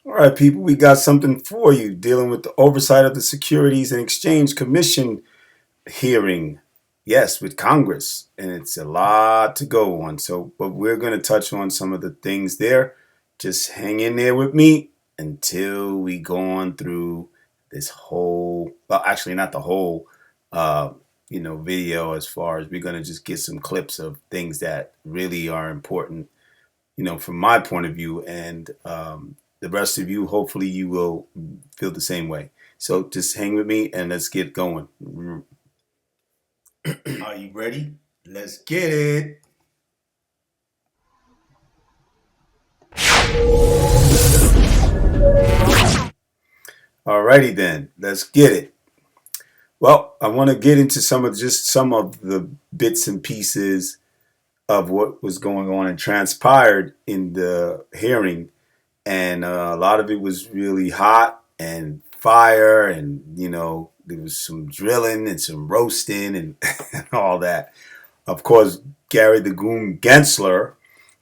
All right, people, we got something for you dealing with the oversight of the Securities and Exchange Commission hearing. Yes, with Congress. And it's a lot to go on. So, but we're going to touch on some of the things there. Just hang in there with me until we go on through this whole, well, actually, not the whole, uh, video as far as we're going to just get some clips of things that really are important from my point of view, and the rest of you, hopefully, you will feel the same way. So just hang with me and let's get going. Are you ready? Let's get it. Alrighty then, let's get it. Well, I want to get into some of the bits and pieces of what was going on and transpired in the hearing, and a lot of it was really hot and fire, and there was some drilling and some roasting and, and all that. Of course, Gary the Goon Gensler,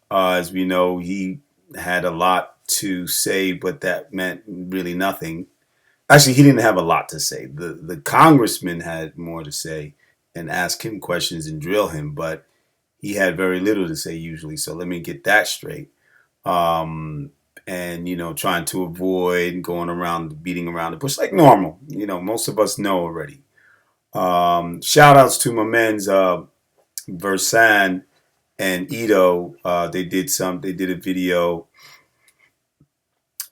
as we know, he had a lot to say, but that meant really nothing. Actually, he didn't have a lot to say. The congressman had more to say and ask him questions and drill him, but he had very little to say usually. So let me get that straight. And trying to avoid going around beating around the bush like normal. Most of us know already. Shout outs to my men's Versan and Ito. They did a video.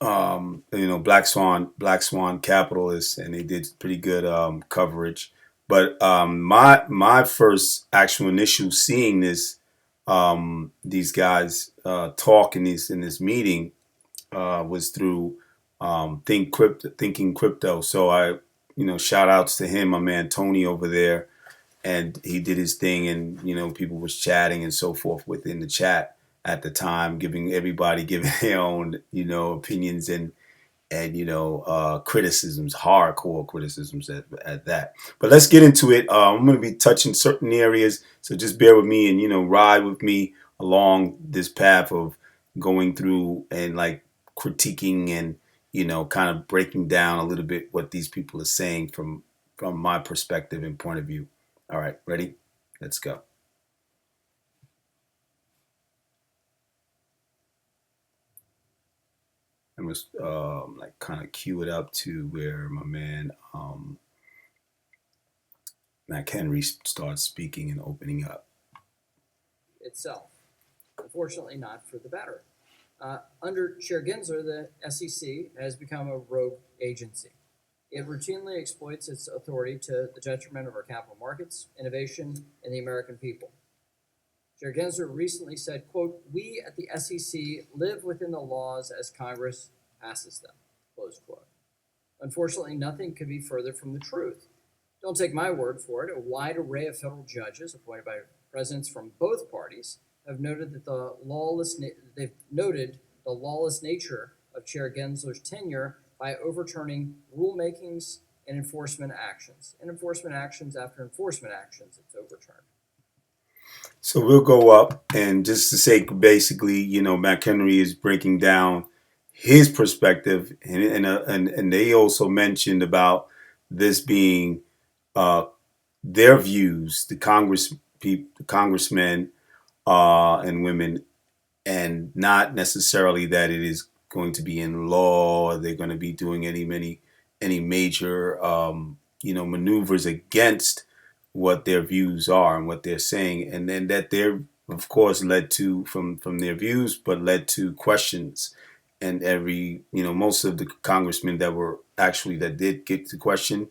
Black Swan capitalists, and they did pretty good coverage. But my first actual initial seeing these guys talk in this meeting was through Thinking Crypto. So shout outs to him, my man Tony over there, and he did his thing, and people was chatting and so forth within the chat at the time, giving their own opinions and criticisms, hardcore criticisms at that. But let's get into it. I'm going to be touching certain areas, so just bear with me and ride with me along this path of going through and like critiquing and kind of breaking down a little bit what these people are saying from my perspective and point of view. All right, ready? Let's go. I must like kind of cue it up to where my man Matt Henry starts speaking and opening up. Itself. Unfortunately, not for the better. Under Chair Gensler, the SEC has become a rogue agency. It routinely exploits its authority to the detriment of our capital markets, innovation, and the American people. Chair Gensler recently said, quote, "We at the SEC live within the laws as Congress passes them," close quote. Unfortunately, nothing could be further from the truth. Don't take my word for it. A wide array of federal judges appointed by presidents from both parties have noted that the lawless nature of Chair Gensler's tenure by overturning rulemakings and enforcement actions. And enforcement actions after enforcement actions, it's overturned. So we'll go up, and just to say, basically, Matt Henry is breaking down his perspective, and they also mentioned about this being their views, the congressmen and women, and not necessarily that it is going to be in law. Or they're going to be doing any major maneuvers against what their views are and what they're saying, and then that they're of course led to from their views, but led to questions. And most of the congressmen that did get to question,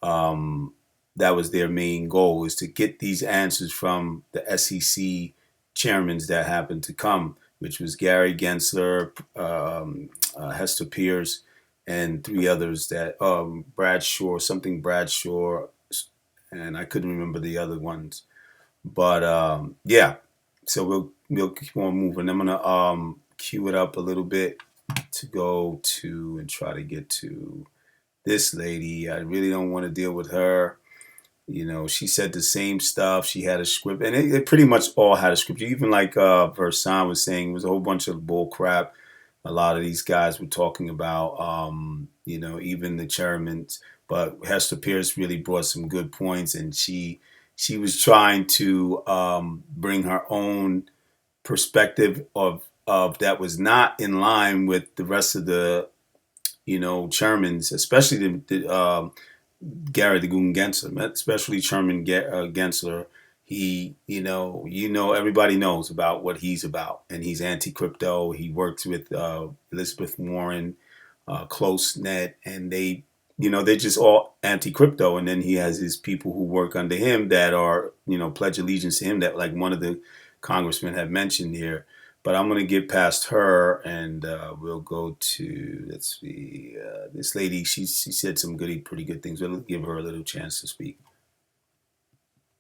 um, that was their main goal, is to get these answers from the SEC chairmen that happened to come, which was Gary Gensler, Hester Pierce, and three others that Bradshaw, and I couldn't remember the other ones. But yeah, so we'll keep on moving. I'm gonna cue it up a little bit to go to and try to get to this lady. I really don't want to deal with her. She said the same stuff. She had a script, and it pretty much all had a script. Even like Versan was saying, it was a whole bunch of bull crap. a lot of these guys were talking about, even the chairman. But Hester Pierce really brought some good points, and she was trying to bring her own perspective of that was not in line with the rest of the chairmans, especially Gary the Goon Gensler, especially Chairman Gensler. He, everybody knows about what he's about, and he's anti-crypto. He works with Elizabeth Warren, close net, and they're just all anti-crypto. And then he has his people who work under him that are, pledge allegiance to him. That, like one of the congressmen have mentioned here. But I'm going to get past her, and we'll go to, let's see, this lady. She said some pretty good things. We'll give her a little chance to speak.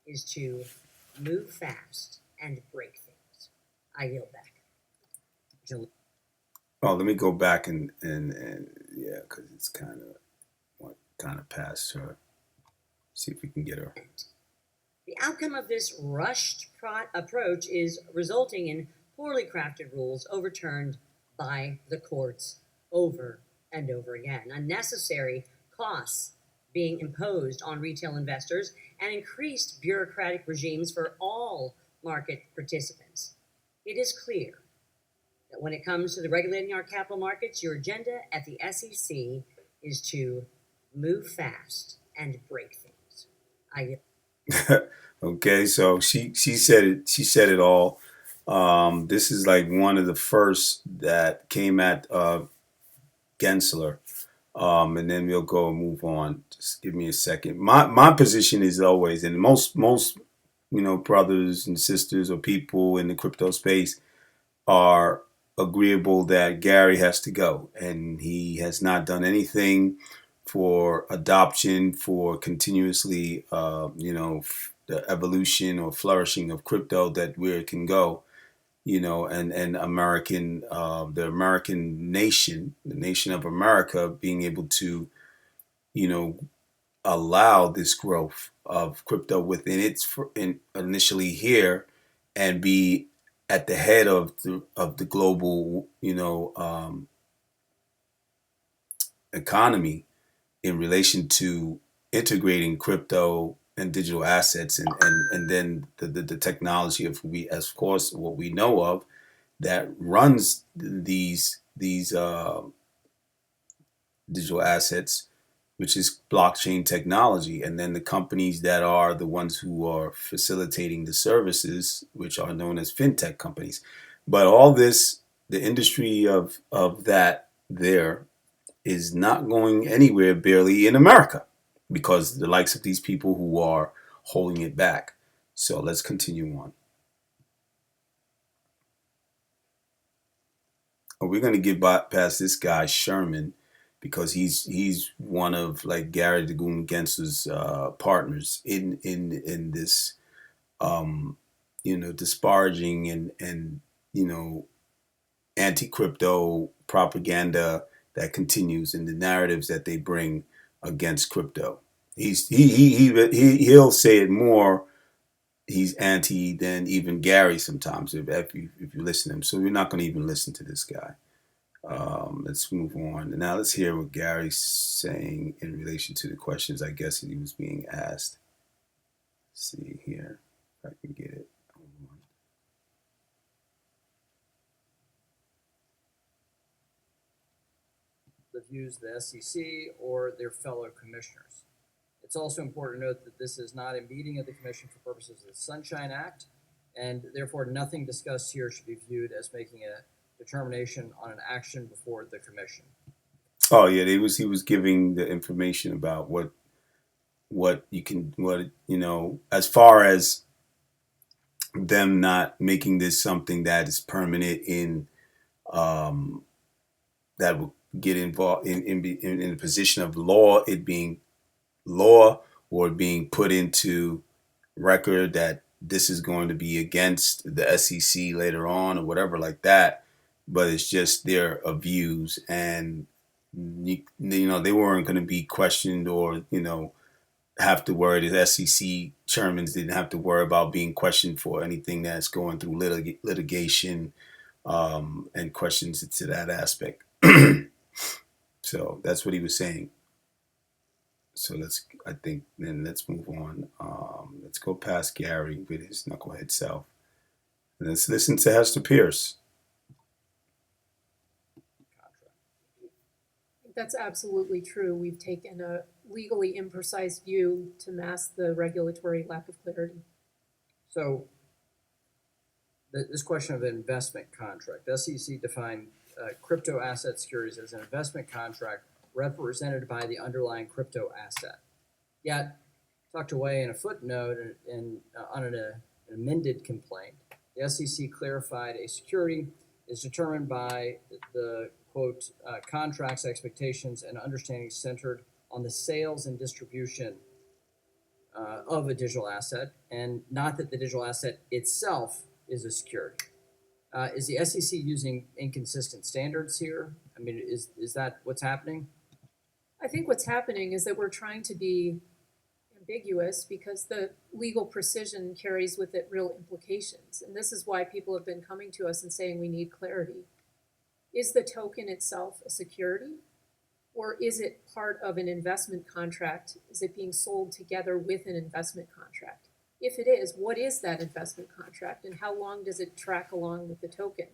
Is to move fast and break things. I yield back. Oh, let me go back and yeah, because it's kind of past her. See if we can get her. The outcome of this rushed approach is resulting in poorly crafted rules overturned by the courts over and over again. Unnecessary costs being imposed on retail investors and increased bureaucratic regimes for all market participants. It is clear that when it comes to the regulating our capital markets, your agenda at the SEC is to move fast and break things. Okay, so she said it. She said it all. This is like one of the first that came at Gensler, and then we'll go and move on. Just give me a second. My position is always, and most brothers and sisters or people in the crypto space are agreeable that Gary has to go, and he has not done anything for adoption, for continuously, the evolution or flourishing of crypto, that where it can go, and the American nation, the nation of America, being able to, you know, allow this growth of crypto within initially here, and be at the head of the global, economy in relation to integrating crypto and digital assets, and then the technology of course, what we know of that runs these digital assets, which is blockchain technology, and then the companies that are the ones who are facilitating the services, which are known as fintech companies. But all this, the industry of that there is not going anywhere barely in America, because the likes of these people who are holding it back. So let's continue on. We're going to get past this guy Sherman, because he's one of, like, Gary the Goon Gensler's partners in this, disparaging and anti crypto propaganda that continues in the narratives that they bring against crypto. He'll say it more. He's anti than even Gary sometimes, if you listen to him. So we're not going to even listen to this guy. Let's move on. And now let's hear what Gary's saying in relation to the questions, I guess, he was being asked. Let's see here if I can get it. The views of the SEC or their fellow commissioners. It's also important to note that this is not a meeting of the commission for purposes of the Sunshine Act, and therefore nothing discussed here should be viewed as making a determination on an action before the commission. Oh yeah, he was giving the information about what as far as them not making this something that is permanent in, that will get involved in a position of law, it being law, or being put into record that this is going to be against the SEC later on or whatever like that. But it's just their views, and they weren't going to be questioned, or have to worry. The SEC chairmen didn't have to worry about being questioned for anything that's going through litigation and questions to that aspect. So that's what he was saying. So I think, then let's move on. Let's go past Gary with his knucklehead self. And let's listen to Hester Pierce. That's absolutely true. We've taken a legally imprecise view to mask the regulatory lack of clarity. So this question of an investment contract, the SEC defined crypto asset securities as an investment contract represented by the underlying crypto asset. Yet, tucked away in a footnote on an amended complaint, the SEC clarified a security is determined by the quote contracts, expectations, and understandings centered on the sales and distribution of a digital asset, and not that the digital asset itself is a security. Is the SEC using inconsistent standards here? I mean, is that what's happening? I think what's happening is that we're trying to be ambiguous because the legal precision carries with it real implications. And this is why people have been coming to us and saying we need clarity. Is the token itself a security? Or is it part of an investment contract? Is it being sold together with an investment contract? If it is, what is that investment contract and how long does it track along with the token?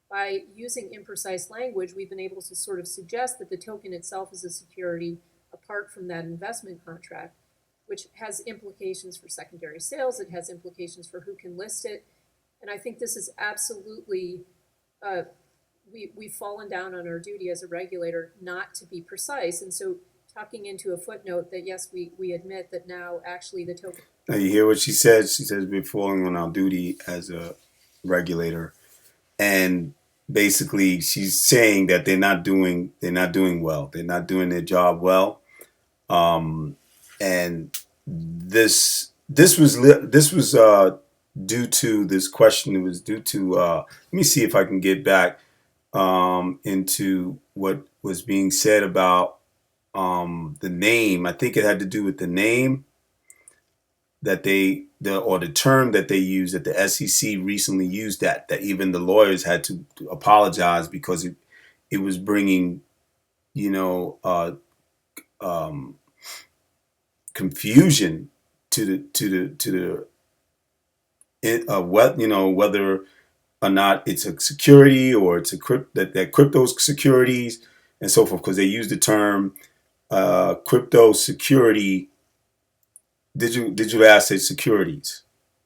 By using imprecise language, we've been able to sort of suggest that the token itself is a security apart from that investment contract, which has implications for secondary sales. It has implications for who can list it. And I think this is absolutely, we've fallen down on our duty as a regulator not to be precise. And so tucking into a footnote that, yes, we admit that now actually the token. Now you hear what she says. She says we're falling on our duty as a regulator, and basically she's saying that they're not doing well. They're not doing their job well. And this was due to this question. It was due to let me see if I can get back into what was being said about the name. I think it had to do with the name that or the term that they used, that the SEC recently used, that even the lawyers had to apologize because it was bringing, confusion to whether or not it's a security or it's that crypto securities and so forth, because they use the term crypto security, digital asset securities,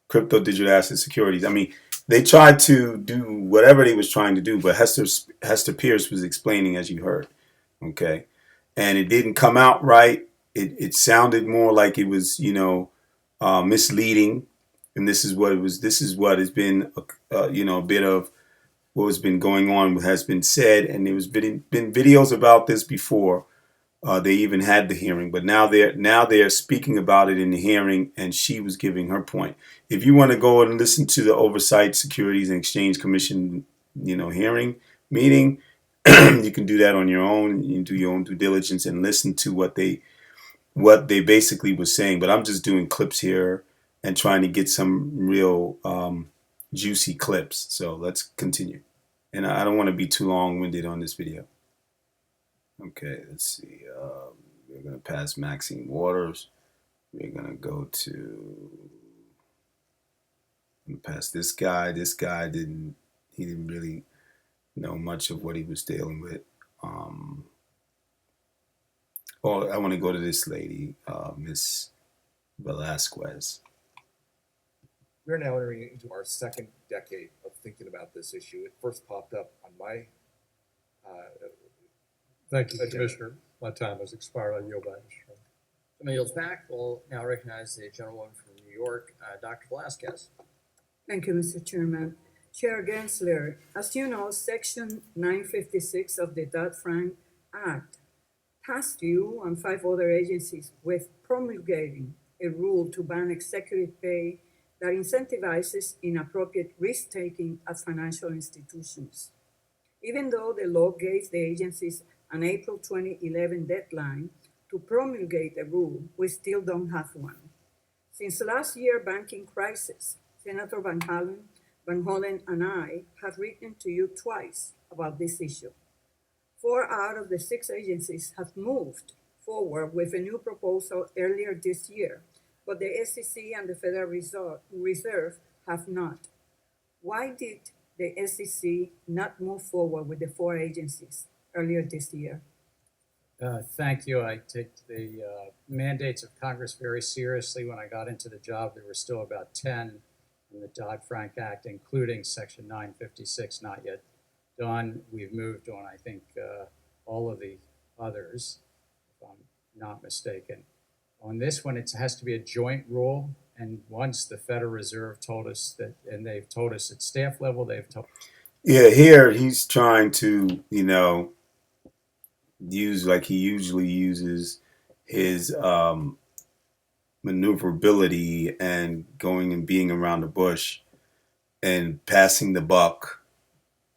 crypto digital asset securities. I mean, they tried to do whatever they was trying to do, but Hester Pierce was explaining, as you heard, okay, and it didn't come out right. It sounded more like it was, misleading, and this is what it was. This is what has been, a bit of what has been going on, has been said, and there was been videos about this before. They even had the hearing, but now they're speaking about it in the hearing, and she was giving her point. If you want to go and listen to the Oversight, Securities and Exchange Commission, hearing meeting, you can do that on your own. You can do your own due diligence and listen to what they basically was saying. But I'm just doing clips here and trying to get some real juicy clips. So let's continue. And I don't want to be too long-winded on this video. Okay, let's see. We're going to pass Maxine Waters. We're going to go to pass this guy. This guy didn't really know much of what he was dealing with. I want to go to this lady, Miss Velasquez. We're now entering into our second decade of thinking about this issue. It first popped up on my Thank you, Commissioner. My time has expired. I yield back, Mr. Chairman. Somebody yields back. We'll now recognize the gentlewoman from New York, Dr. Velasquez. Thank you, Mr. Chairman. Chair Gensler, as you know, Section 956 of the Dodd-Frank Act tasked you and 5 other agencies with promulgating a rule to ban executive pay that incentivizes inappropriate risk-taking at financial institutions. Even though the law gave the agencies an April 2011 deadline to promulgate a rule, we still don't have one. Since last year's banking crisis, Senator Van Hollen, Van Hollen, and I have written to you twice about this issue. 4 out of the 6 agencies have moved forward with a new proposal earlier this year, but the SEC and the Federal Reserve have not. Why did the SEC not move forward with the 4 agencies earlier this year? Thank you. I take the mandates of Congress very seriously. When I got into the job, there were still about 10 in the Dodd-Frank Act, including Section 956, not yet done. We've moved on, I think, all of the others, if I'm not mistaken. On this one, it has to be a joint rule. And once the Federal Reserve told us that, and they've told us at staff level, they've told. Yeah, here he's trying to, use like he usually uses his maneuverability and going and being around the bush and passing the buck,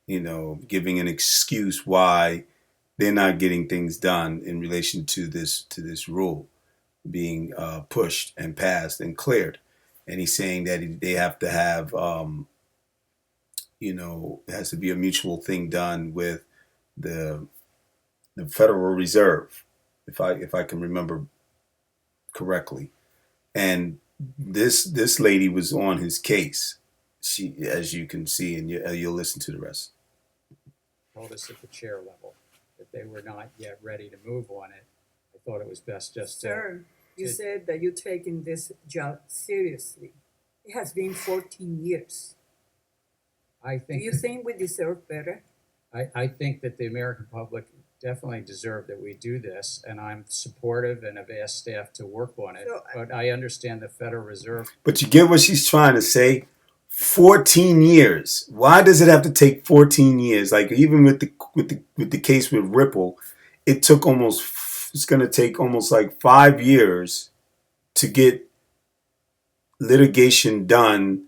giving an excuse why they're not getting things done in relation to this rule being pushed and passed and cleared. And he's saying that they have to have, it has to be a mutual thing done with the Federal Reserve, if I can remember correctly. And this lady was on his case. She, as you can see, and you'll listen to the rest. Told us at the chair level that they were not yet ready to move on it. I thought it was best just to. Sir, you said that you're taking this job seriously. It has been 14 years. I Do think. you think we deserve better? I think that the American public definitely deserve that we do this, and I'm supportive and have asked staff to work on it. But I understand the Federal Reserve. But you get what she's trying to say. 14 years. Why does it have to take 14 years? Like even with the case with Ripple, it's going to take almost like 5 years to get litigation done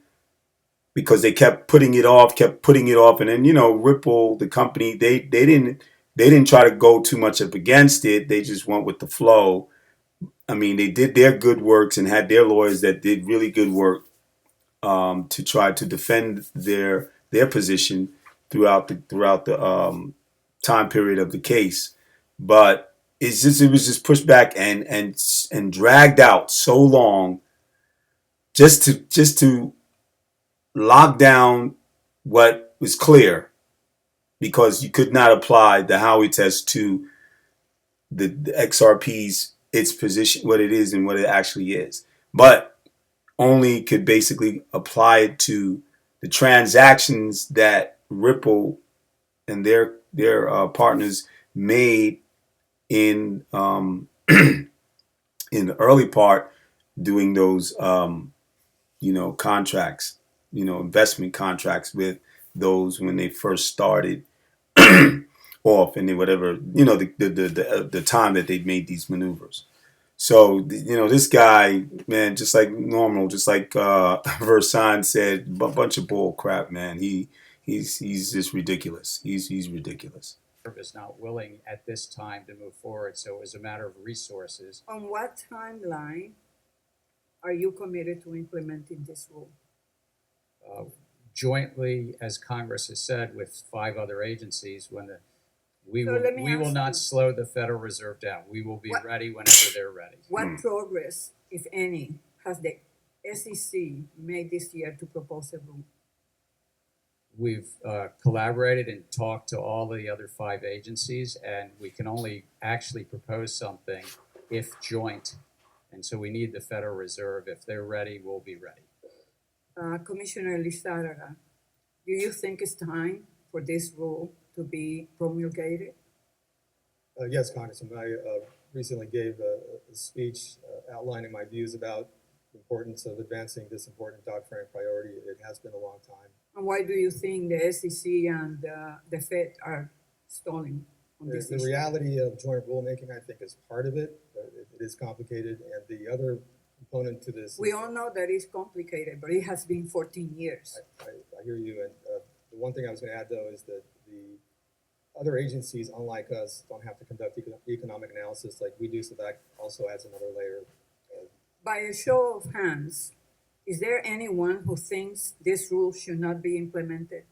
because they kept putting it off, and then Ripple, the company, they didn't try to go too much up against it. They just went with the flow. I mean, they did their good works and had their lawyers that did really good work to try to defend their position throughout the time period of the case. But it was just pushed back and dragged out so long just to lock down what was clear, because you could not apply the Howey test to the XRP's, its position, what it is and what it actually is, but only could basically apply it to the transactions that Ripple and their partners made in in the early part, doing those contracts, investment contracts with those when they first started off, and whatever, the time that they made these maneuvers. So this guy, man, just like normal, just like Versan said, a bunch of bull crap, man. He's just ridiculous. He's ridiculous. Is not willing at this time to move forward, so it was a matter of resources. On what timeline are you committed to implementing this rule? Jointly, as Congress has said, with 5 other agencies, we So let me will ask not you- slow the Federal Reserve down. We will be ready whenever they're ready. What progress, if any, has the SEC made this year to propose a rule? We've collaborated and talked to all the other 5 agencies, and we can only actually propose something if joint. And so we need the Federal Reserve. If they're ready, we'll be ready. Commissioner Lizarraga, do you think it's time for this rule to be promulgated? Yes, Congressman, I recently gave a speech outlining my views about the importance of advancing this important Dodd-Frank priority. It has been a long time. And why do you think the SEC and the Fed are stalling on this The issue? reality of joint rulemaking, I think, is part of it. It is complicated, and the other component to this. We all know that it's complicated, but it has been 14 years. I hear you, and the one thing I was going to add, though, is that the other agencies, unlike us, don't have to conduct economic analysis like we do, so that also adds another layer. By a show of hands, Is there anyone who thinks this rule should not be implemented?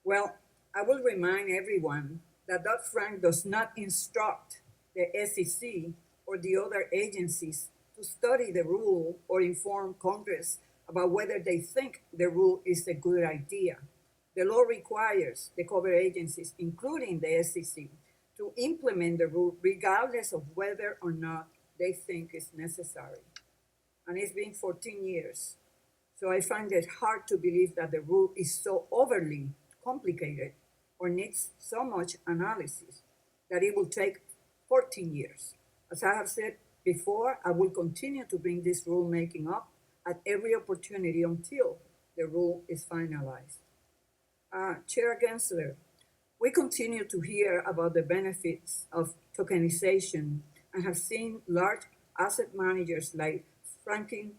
Well, I will remind everyone that Dodd-Frank does not instruct the SEC or the other agencies to study the rule or inform Congress about whether they think the rule is a good idea. The law requires the covered agencies, including the SEC, to implement the rule regardless of whether or not they think it's necessary. And it's been 14 years. So I find it hard to believe that the rule is so overly complicated or needs so much analysis that it will take 14 years. As I have said before, I will continue to bring this rulemaking up at every opportunity until the rule is finalized. Chair Gensler, we continue to hear about the benefits of tokenization and have seen large asset managers like Franklin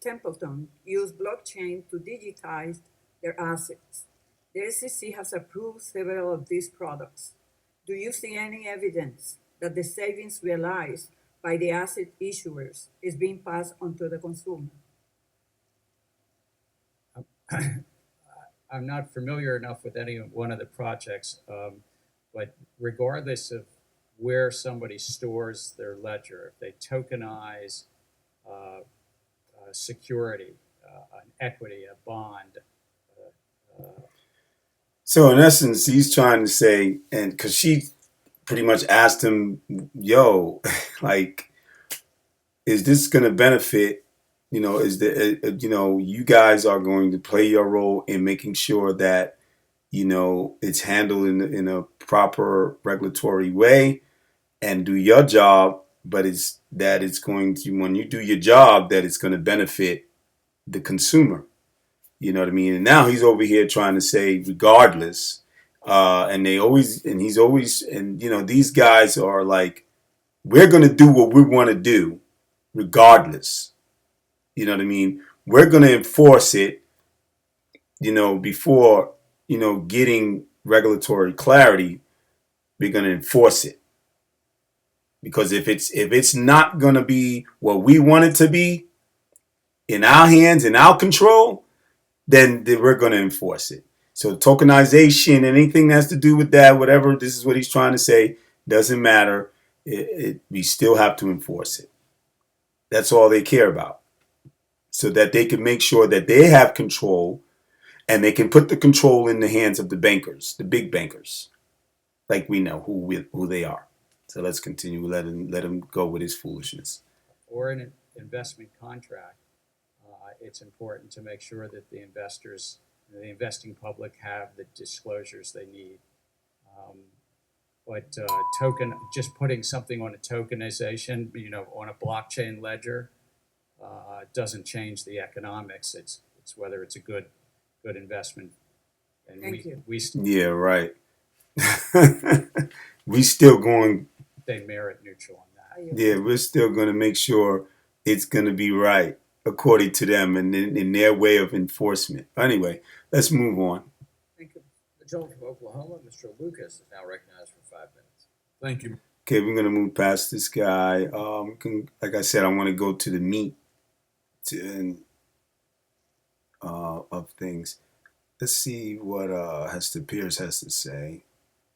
Templeton use blockchain to digitize their assets. The SEC has approved several of these products. Do you see any evidence that the savings realized by the asset issuers is being passed on to the consumer? I'm not familiar enough with any one of the projects, but regardless of where somebody stores their ledger, if they tokenize security, an equity, a bond. So in essence, he's trying to say, and because she pretty much asked him, "Yo, like, is this going to benefit? You know, is the you know, you guys are going to play your role in making sure that it's handled in a proper regulatory way and do your job, but it's going to, when you do your job, that it's going to benefit the consumer." You know what I mean? And now he's over here trying to say, regardless, and he's always, and these guys are like, we're going to do what we want to do, regardless. You know what I mean? We're going to enforce it, before, getting regulatory clarity, we're going to enforce it. Because if it's not going to be what we want it to be, in our hands, in our control, then we're going to enforce it. So tokenization, anything that has to do with that, whatever, this is what he's trying to say, doesn't matter. We still have to enforce it. That's all they care about. So that they can make sure that they have control, and they can put the control in the hands of the bankers, the big bankers, like we know who they are. So let's continue. Let him go with his foolishness. Or an investment contract, it's important to make sure that the investors, the investing public, have the disclosures they need. But just putting something on a tokenization, on a blockchain ledger, doesn't change the economics. It's whether it's a good investment. And Thank you. Yeah, right. We still going. Stay merit neutral on that. Yeah, we're still going to make sure it's going to be right according to them and in their way of enforcement. Anyway, let's move on. Thank you. The gentleman from Oklahoma, Mr. Lucas, is now recognized for 5 minutes. Thank you. Okay, we're going to move past this guy. Like I said, I want to go to the meat of things. Let's see what Hester Pierce has to say.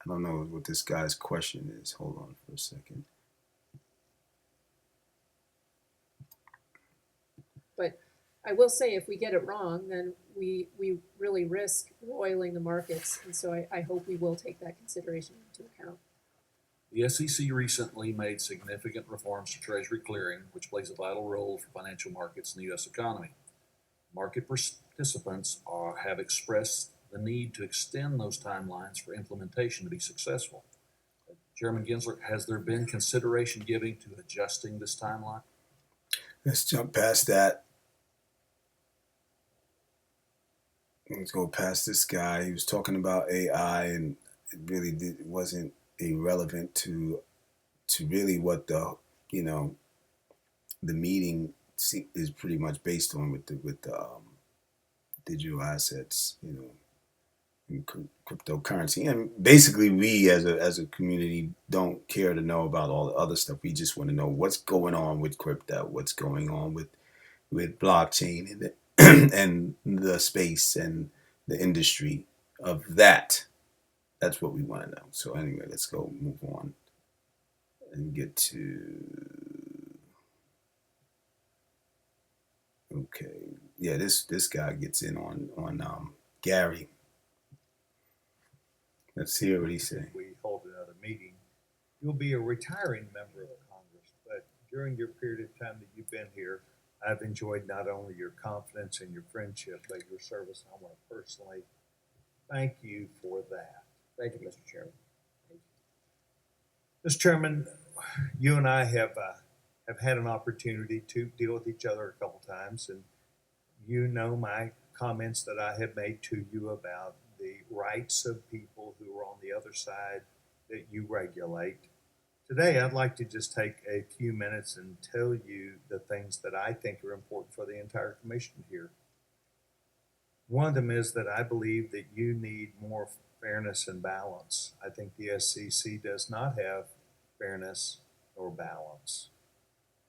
I don't know what this guy's question is. Hold on for a second. But I will say, if we get it wrong, then we really risk roiling the markets. And so I hope we will take that consideration into account. The SEC recently made significant reforms to Treasury clearing, which plays a vital role for financial markets in the U.S. economy. Market participants have expressed the need to extend those timelines for implementation to be successful. Chairman Gensler, has there been consideration given to adjusting this timeline? Let's jump past that. Let's go past this guy. He was talking about AI, and it really wasn't irrelevant to really what the meeting is pretty much based on with the digital assets. in cryptocurrency. And basically, we as a community don't care to know about all the other stuff. We just want to know what's going on with crypto, what's going on with blockchain and the space and the industry of that. That's what we want to know. So anyway, let's go move on and get to okay. Yeah, this guy gets in on Gary. Let's hear what he said. We hold another meeting. You'll be a retiring member of Congress, but during your period of time that you've been here, I've enjoyed not only your confidence and your friendship, but your service. I want to personally thank you for that. Thank you, Mr. Chairman. Mr. Chairman, you and I have had an opportunity to deal with each other a couple times, and you know my comments that I have made to you about the rights of people who are on the other side that you regulate. Today, I'd like to just take a few minutes and tell you the things that I think are important for the entire commission here. One of them is that I believe that you need more fairness and balance. I think the SEC does not have fairness or balance.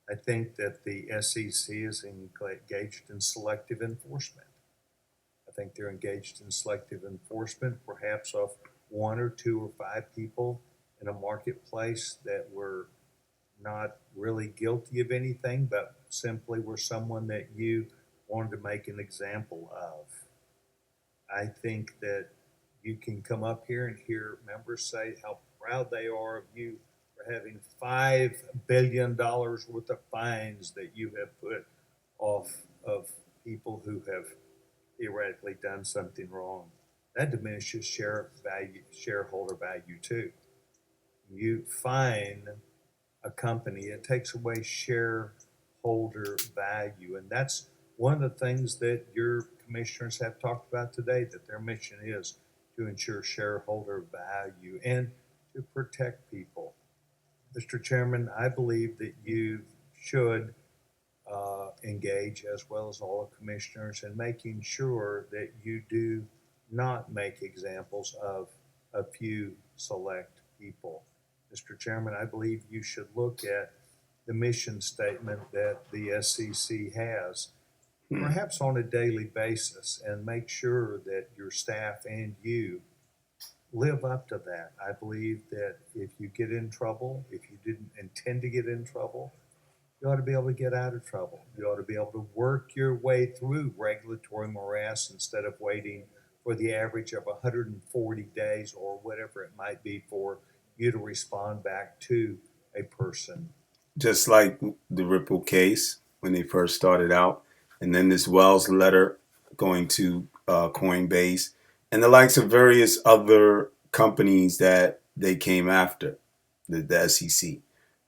I think that the SEC is engaged in selective enforcement. I think they're engaged in selective enforcement, perhaps of 1 or 2 or 5 people in a marketplace that were not really guilty of anything, but simply were someone that you wanted to make an example of. I think that you can come up here and hear members say how proud they are of you for having $5 billion worth of fines that you have put off of people who have theoretically done something wrong. That diminishes shareholder value too. You fine a company, it takes away shareholder value, and that's one of the things that your commissioners have talked about today, that their mission is to ensure shareholder value and to protect people. Mr. Chairman, I believe that you should engage, as well as all the commissioners, in making sure that you do not make examples of a few select people. Mr. Chairman, I believe you should look at the mission statement that the SEC has, perhaps on a daily basis, and make sure that your staff and you live up to that. I believe that if you get in trouble, if you didn't intend to get in trouble, you ought to be able to get out of trouble. You ought to be able to work your way through regulatory morass instead of waiting for the average of 140 days or whatever it might be for you to respond back to a person. Just like the Ripple case when they first started out, and then this Wells letter going to Coinbase, and the likes of various other companies that they came after the SEC,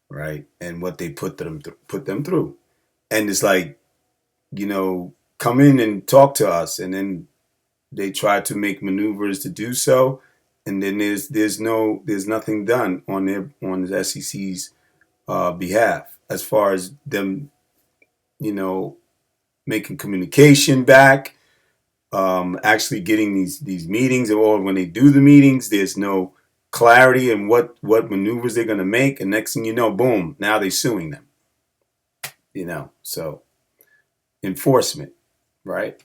right? And what they put them through, and it's like, come in and talk to us, and then they try to make maneuvers to do so, and then there's nothing done on the SEC's behalf as far as them, making communication back, actually getting these meetings, or when they do the meetings, there's no clarity in what maneuvers they're going to make, and next thing you know, boom, now they're suing them. So enforcement, right?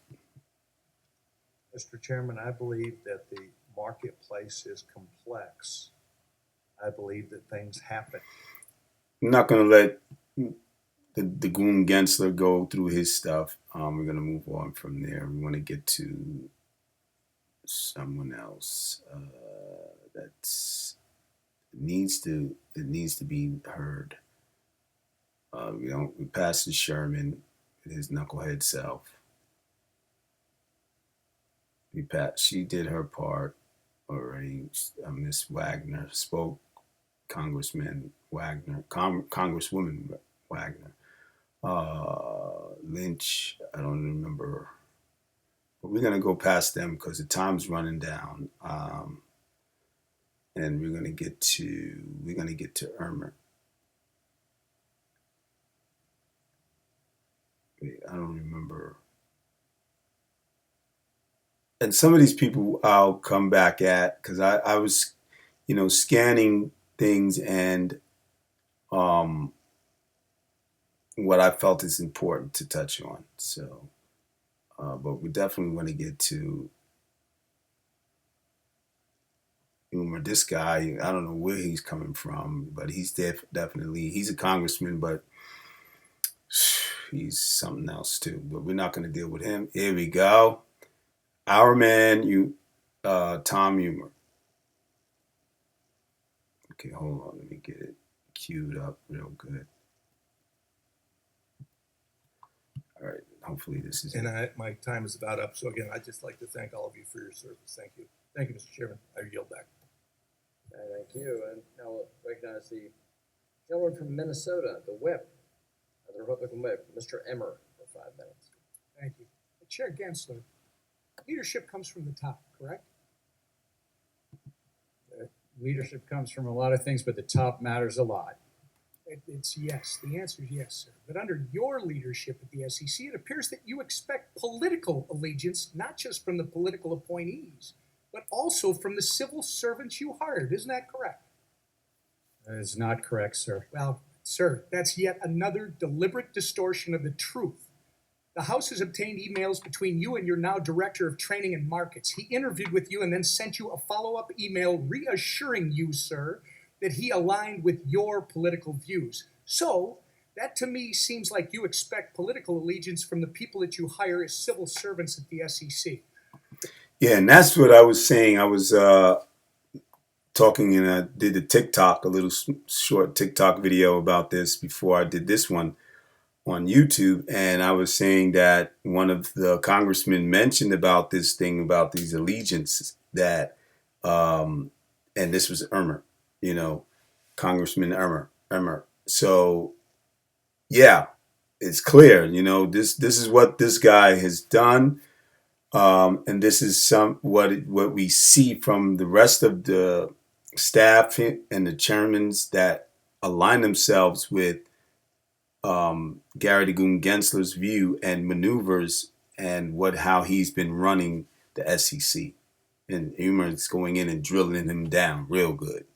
Mr. Chairman, I believe that the marketplace is complex. I believe that things happen. I'm not going to let the Goon Gensler go through his stuff. We're going to move on from there. We want to get to someone else that needs to be heard. We passed to Sherman and his knucklehead self. She did her part already. Miss Wagner spoke. Congresswoman Wagner. Lynch, I don't remember. But we're gonna go past them because the time's running down. And we're gonna get to Irma. Wait, I don't remember. and some of these people I'll come back at because I was, scanning things and um, what I felt is important to touch on. So, but we definitely want to get to Umer. This guy, I don't know where he's coming from, but he's definitely he's a congressman, but he's something else too. But we're not going to deal with him. Here we go. Our man, Tom Umer. Okay, hold on. Let me get it queued up real good. All right. Hopefully this is And it. my time is about up. So again, I'd just like to thank all of you for your service. Thank you. Thank you, Mr. Chairman. I yield back. Thank you. And now we'll recognize the gentleman from Minnesota, the whip, the Republican whip, Mr. Emmer, for 5 minutes. Thank you. Chair Gensler, leadership comes from the top, correct? Leadership comes from a lot of things, but the top matters a lot. It's yes. The answer is yes, sir. But under your leadership at the SEC, it appears that you expect political allegiance, not just from the political appointees, but also from the civil servants you hired. Isn't that correct? That is not correct, sir. Well, sir, that's yet another deliberate distortion of the truth. The House has obtained emails between you and your now Director of Training and Markets. He interviewed with you and then sent you a follow-up email reassuring you, sir, that he aligned with your political views. So, that to me seems like you expect political allegiance from the people that you hire as civil servants at the SEC. Yeah, and that's what I was saying. I was talking and I did a little short TikTok video about this before I did this one on YouTube, and I was saying that one of the congressmen mentioned about this thing about these allegiances that, and this was Emmer, Congressman Emmer. So, yeah, it's clear, this is what this guy has done, and this is what we see from the rest of the staff and the chairmans that align themselves with Gary DeGoon Gensler's view and maneuvers and how he's been running the SEC. And Emer's going in and drilling him down real good.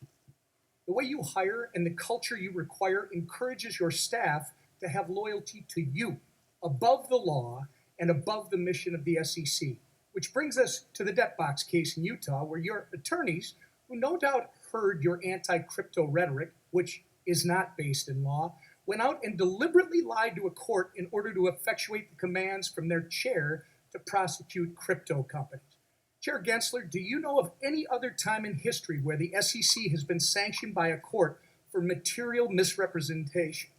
The way you hire and the culture you require encourages your staff to have loyalty to you above the law and above the mission of the SEC. Which brings us to the debt box case in Utah, where your attorneys, who no doubt heard your anti-crypto rhetoric, which is not based in law, went out and deliberately lied to a court in order to effectuate the commands from their chair to prosecute crypto companies. Chair Gensler, do you know of any other time in history where the SEC has been sanctioned by a court for material misrepresentation?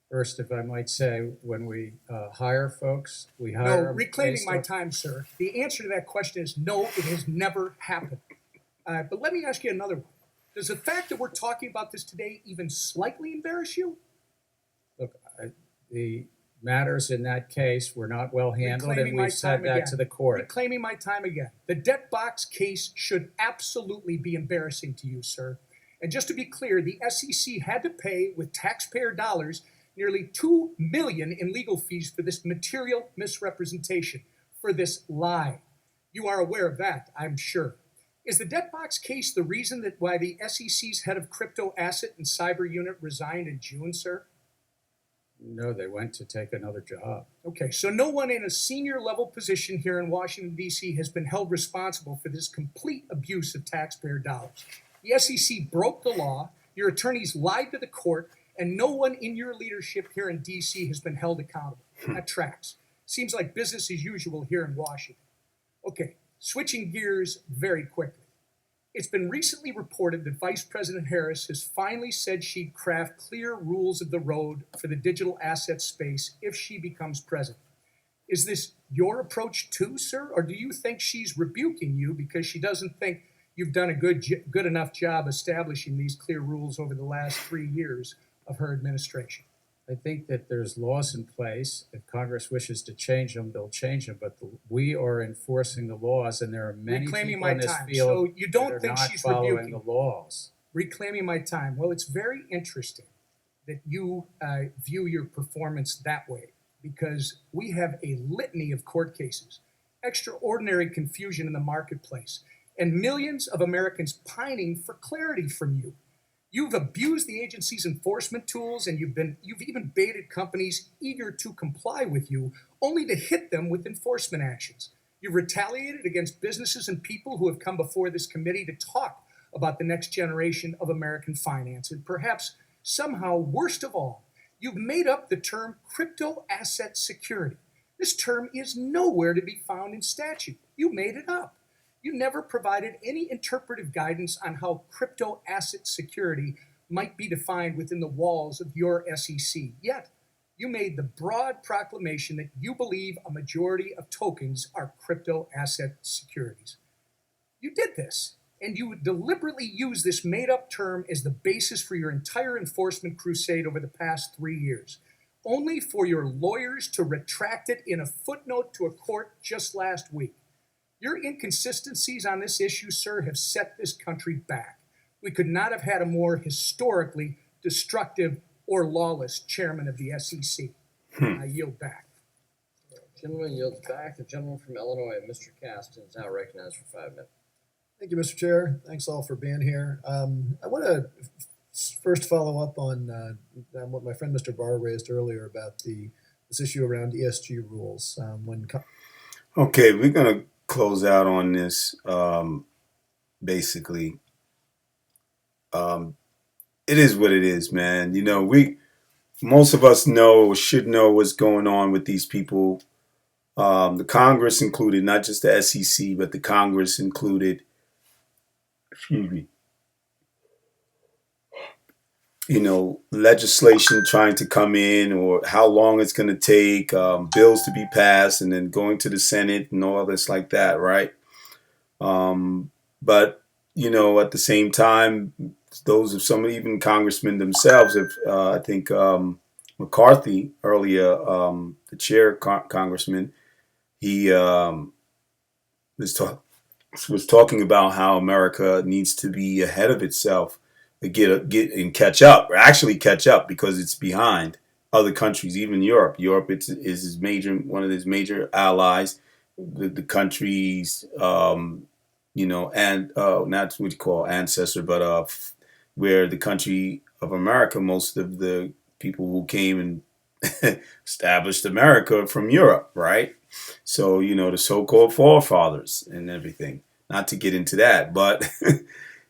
First, if I might say, when we hire folks, we hire No, them reclaiming based my on- time, sir. The answer to that question is no, it has never happened. But let me ask you another one. Does the fact that we're talking about this today even slightly embarrass you? Look, the matters in that case were not well handled, Reclaiming and my we've said time that again. to the court. Reclaiming my time again. The debt box case should absolutely be embarrassing to you, sir. And just to be clear, the SEC had to pay with taxpayer dollars nearly $2 million in legal fees for this material misrepresentation, for this lie. You are aware of that, I'm sure. Is the debt box case the reason that why the SEC's head of crypto asset and cyber unit resigned in June, sir? No, they went to take another job. Okay, so no one in a senior level position here in Washington, D.C. has been held responsible for this complete abuse of taxpayer dollars. The SEC broke the law, your attorneys lied to the court, and no one in your leadership here in D.C. has been held accountable. That tracks. Seems like business as usual here in Washington. Okay, switching gears very quickly. It's been recently reported that Vice President Harris has finally said she'd craft clear rules of the road for the digital asset space if she becomes president. Is this your approach too, sir? Or do you think she's rebuking you because she doesn't think you've done a good enough job establishing these clear rules over the last 3 years of her administration? I think that there's laws in place. If Congress wishes to change them, they'll change them. But we are enforcing the laws, and there are many Reclaiming people my in this time. field So you don't that are think not she's following rebuking the laws. Reclaiming my time. Well, it's very interesting that you view your performance that way, because we have a litany of court cases extraordinary confusion in the marketplace, and millions of Americans pining for clarity from you. You've abused the agency's enforcement tools, and you've even baited companies eager to comply with you, only to hit them with enforcement actions. You've retaliated against businesses and people who have come before this committee to talk about the next generation of American finance. And perhaps somehow worst of all, you've made up the term crypto asset security. This term is nowhere to be found in statute. You made it up. You never provided any interpretive guidance on how crypto asset security might be defined within the walls of your SEC. Yet, you made the broad proclamation that you believe a majority of tokens are crypto asset securities. You did this, and you deliberately used this made-up term as the basis for your entire enforcement crusade over the past 3 years, only for your lawyers to retract it in a footnote to a court just last week. Your inconsistencies on this issue, sir, have set this country back. We could not have had a more historically destructive or lawless chairman of the SEC. I yield back. Gentleman yields back. The gentleman from Illinois, Mr. Caston, is now recognized for 5 minutes. Thank you, Mr. Chair. Thanks all for being here. I want to first follow up on what my friend Mr. Barr raised earlier about this issue around ESG rules. Okay, we're gonna close out on this. Basically, it is what it is, man. You know, most of us know or should know what's going on with these people. The Congress included, not just the SEC, but the Congress included. Excuse me. You know, legislation trying to come in, or how long it's going to take, bills to be passed, and then going to the Senate and all this like that, right? But you know, at the same time, those of some even congressmen themselves have, I think McCarthy earlier, the chair congressman, he was talking about how America needs to be ahead of itself, to get and catch up, or actually catch up, because it's behind other countries, even Europe. Europe is his one of his major allies. The countries, you know, and not what you call ancestor, but where the country of America, most of the people who came and established America from Europe, right? So, you know, the so-called forefathers and everything. Not to get into that, but,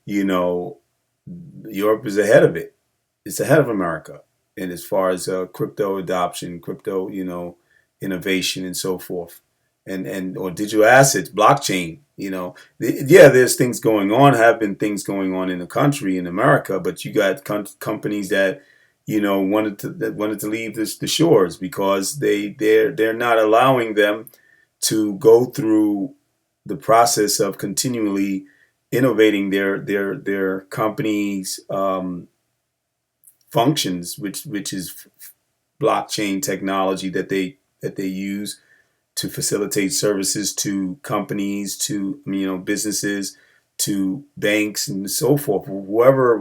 you know, Europe is ahead of it. It's ahead of America. And as far as crypto adoption, crypto, you know, innovation and so forth. Or digital assets, blockchain, you know. There's things going on, have been things going on in the country, in America, but you got companies that, you know, wanted to leave the shores because they're not allowing them to go through the process of continually innovating their companies' functions, which is blockchain technology that they use to facilitate services to companies, to, you know, businesses, to banks and so forth. Whoever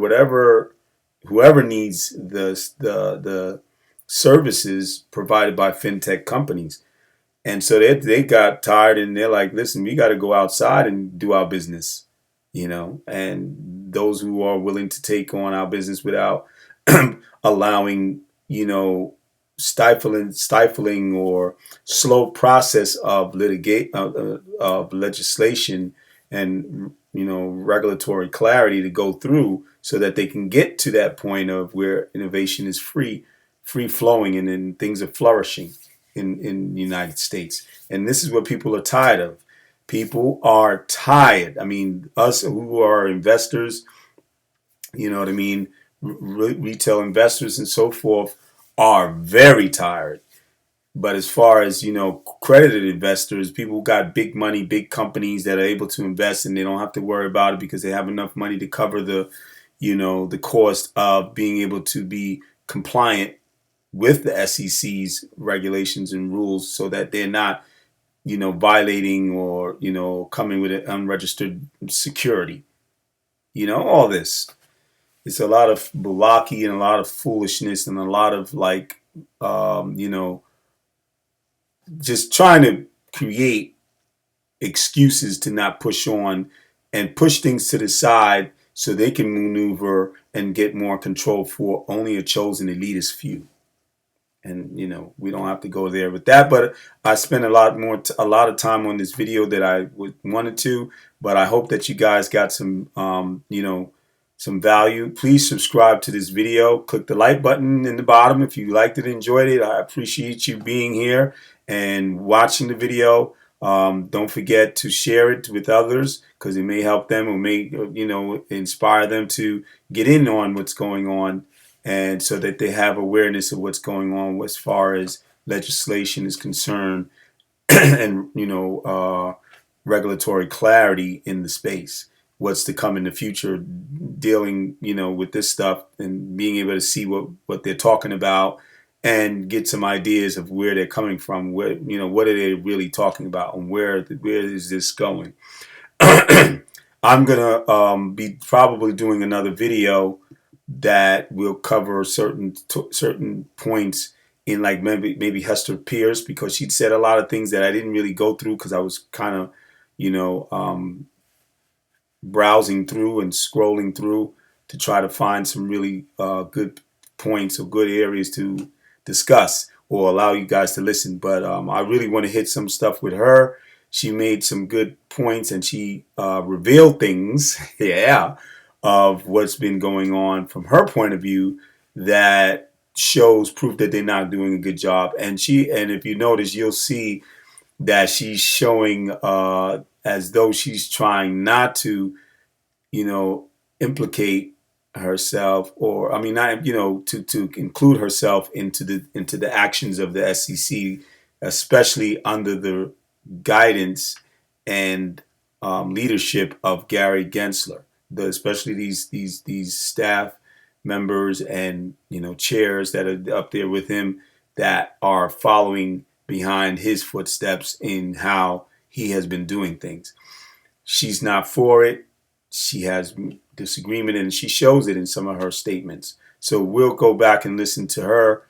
needs the services provided by fintech companies. And so they got tired, and they're like, listen, we got to go outside and do our business, you know. And those who are willing to take on our business without allowing, you know, stifling or slow process of of legislation and, you know, regulatory clarity to go through, so that they can get to that point of where innovation is free flowing, and then things are flourishing in the United States. And this is what people are tired of. People are tired. I mean, us who are investors, you know what I mean, retail investors and so forth, are very tired. But as far as, you know, accredited investors, people who got big money, big companies that are able to invest, and they don't have to worry about it because they have enough money to cover the, you know, the cost of being able to be compliant with the SEC's regulations and rules, so that they're not, you know, violating or, you know, coming with an unregistered security. You know, all this. It's a lot of malarkey and a lot of foolishness and a lot of, like, you know, just trying to create excuses to not push on and push things to the side so they can maneuver and get more control for only a chosen elitist few. And we don't have to go there with that, but I spent a lot of time on this video that I wanted to, but I hope that you guys got some some value. Please subscribe to this video, click the like button in the bottom if you liked it, enjoyed it. I appreciate you being here and watching the video. Don't forget to share it with others, because it may help them or may inspire them to get in on what's going on, and so that they have awareness of what's going on as far as legislation is concerned, and regulatory clarity in the space. What's to come in the future, dealing with this stuff and being able to see what they're talking about and get some ideas of where they're coming from. Where what are they really talking about, and where is this going? I'm gonna be probably doing another video that will cover certain points in, like, maybe Hester Pierce, because she'd said a lot of things that I didn't really go through because I was kind of browsing through and scrolling through to try to find some really good points or good areas to discuss or allow you guys to listen. But I really want to hit some stuff with her. She made some good points, and she revealed things, yeah, of what's been going on from her point of view that shows proof that they're not doing a good job. And if you notice, you'll see that she's showing as though she's trying not to, implicate herself, or I mean, not to include herself into the actions of the SEC, especially under the guidance and leadership of Gary Gensler. Especially these staff members and chairs that are up there with him that are following behind his footsteps in how he has been doing things. She's not for it. She has disagreement, and she shows it in some of her statements. So we'll go back and listen to her,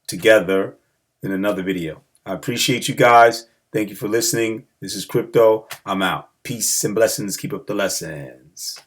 together in another video. I appreciate you guys. Thank you for listening. This is Crypto. I'm out. Peace and blessings. Keep up the lessons.